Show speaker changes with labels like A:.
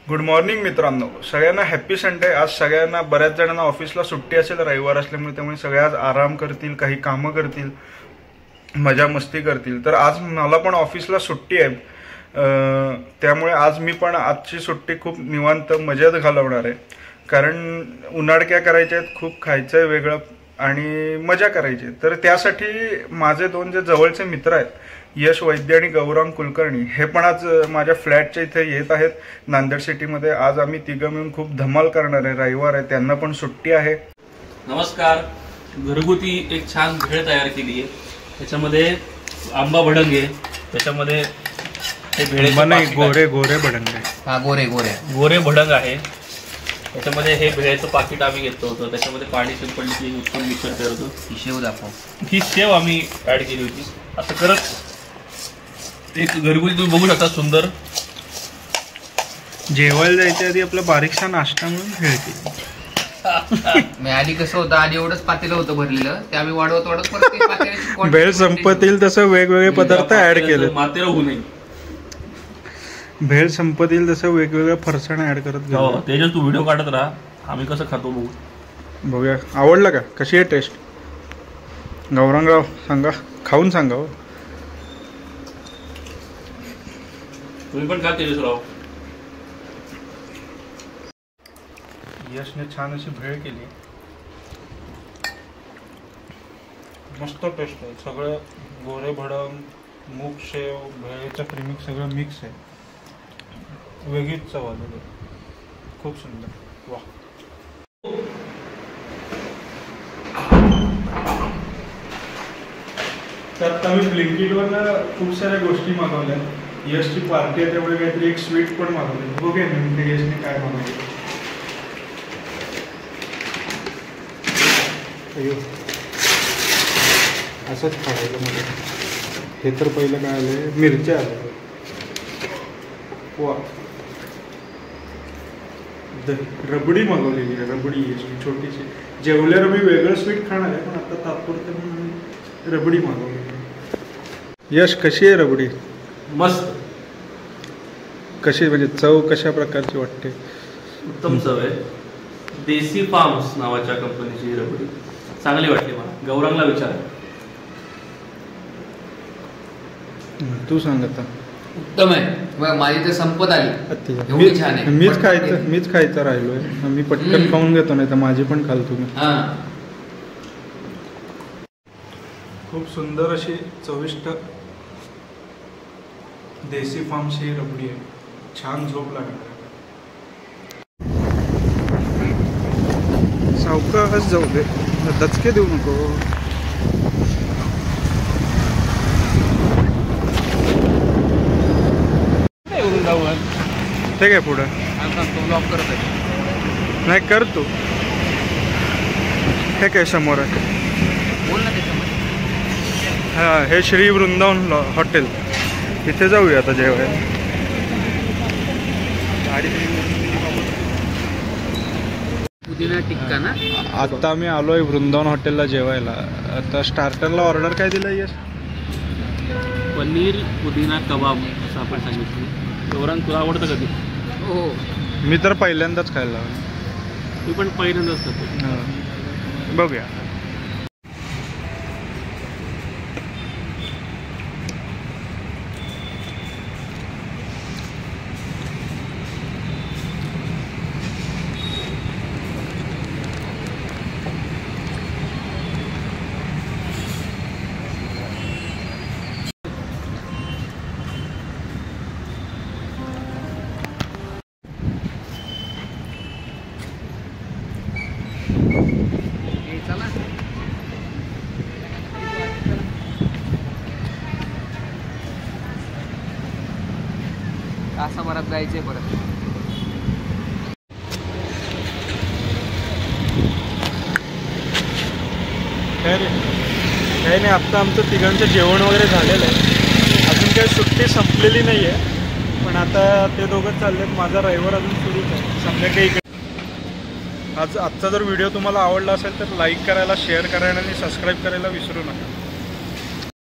A: Good morning मित्रांनो, सगळ्यांना happy Sunday. आज सगळ्यांना बऱ्याच जणांना ऑफिसला सुट्टी असेल रविवार असल्यामुळे, त्यामुळे सगळे आज आराम करतील, काही कामं करतील, मजा मस्ती करतील। तर आज मला पण ऑफिसला सुट्टी आहे, त्यामुळे आज मी पण आजची सुट्टी खूप निवांत मजेत घालवणार आहे। कारण उन्हाळक्या करायच्या आहेत, खूप खायचं आहे वेगळं आणि मजा करायची। तर त्यासाठी माझे दोन जे जवळचे मित्र आहेत, यश वैद्य आणि गौरांग कुलकर्णी, हे पण आज माझ्या फ्लॅटच्या इथे येत आहेत नांदेड सिटीमध्ये। आज आम्ही तिघं मिळून खूप धमाल करणार आहे, रविवार आहे, त्यांना पण सुट्टी आहे।
B: नमस्कार। घरगुती एक छान भेळ तयार केली आहे, त्याच्यामध्ये आंबा भडंग आहे, त्याच्यामध्ये हे भेळेचे
A: नाही गोरे गोरे भडंग आहे।
B: हा गोरे भडंग आहे। त्याच्यामध्ये हे भेळेचं पाकिट आम्ही घेतलं होतं, त्याच्यामध्ये पाणी सिंपडली की उत्तम मिक्सर करतो। ही शेव दाखव, ही शेव आम्ही ऍड केली होती। असं करत एक घरगुती तुम्ही बघू शकता सुंदर।
A: जेवायला जायच्या आधी आपला बारीकसा नाश्ता म्हणून भेळ केली।
C: मी आधी कसं होतं, आधी एवढंच पातेलं होतं भरलेलं, ते आम्ही वाढवत परत ते पातेल्याची
A: भेळ संपत येईल तसं वेगवेगळे पदार्थ ऍड केले।
B: मातेला होऊ नये,
A: भेळ संपत येईल तसं वेगवेगळ्या फरसाण ऍड करत गेलो।
B: त्याच्यात तू व्हिडिओ काढत राहा, आम्ही कसं खातो बघू।
A: बघूया आवडलं का, कशी आहे टेस्ट? गौरांगराव सांगा, खाऊन सांगा।
B: तुम्ही पण खा तेजसराव।
A: यशने छान अशी भेळ केली, मस्त टेस्ट आहे। सगळं गोरे भडंग, मूग शेव, भेळेचं प्रीमिक्स सगळं मिक्स आहे, वेगळीच चव आली, खूप सुंदर। वा, तर आता मी ब्लिंकिटवरनं खूप साऱ्या गोष्टी मागवल्या। यशची पार्टी आहे त्यामुळे काहीतरी एक स्वीट पण मागवली, बघूया नेमकं यशने काय मागवलं। असंच खायला मध्ये हे तर पहिलं काय आलंय, मिरच्या आल्या। वा, रबडी मागवलेली आहे, रबडी छोटीशी। जेवल्यावर मी वेगळं स्वीट खाणार आहे, पण आता तात्पुरतं मी रबडी मागवली। यश कशी आहे रबडी?
B: मस्त।
A: कशी म्हणजे चव कशा प्रकारची वाटते?
B: उत्तम चव आहे। देसी फार्म्स नावाच्या कंपनीची रबडी चांगली वाटली मला। गौरांगला विचार,
A: तू सांग आता।
C: उत्तम आहे, माझी तर संपत आली, एवढी छान आहे।
A: मीच खायचं राहिलोय, मी पटकन खाऊन घेतो, नाही तर माझी पण खाल तुम्ही। खूप सुंदर अशी चविष्ट देसी फार्म्स ही रबडी आहे, छान झोप लागणार। सावकाश जाऊ दे, दचके देऊ नको। ठीक आहे, पुढे नाही कर तू। हे काय समोर आहे? हा, हे श्री वृंदावन हॉटेल, इथे जाऊया आता जेवायला।
C: पुदिना टिक्का ना?
A: आता आम्ही आलोय वृंदावन हॉटेलला जेवायला। आता स्टार्टरला ऑर्डर काय दिलं यश?
B: पनीर पुदिना कबाब असं आपण सांगितलं। गौरांग तुला आवडतं कधी?
C: हो,
A: मी तर पहिल्यांदाच खायला।
B: मी पण पहिल्यांदाच खातो।
A: बघूया।
C: तासाभरात जायचंय परत।
A: काही नाही, आत्ता आमचं तिघांचं जेवण वगैरे झालेलं आहे, अजून काही सुट्टी संपलेली नाही आहे, पण आता ते दोघं चाललेत, माझा रविवार अजून सुरूच आहे संध्याकाळी। आजचा जर व्हिडिओ तुम्हाला आवडला असेल तर लाईक करायला, शेअर करायला आणि सबस्क्राईब करायला विसरू नका।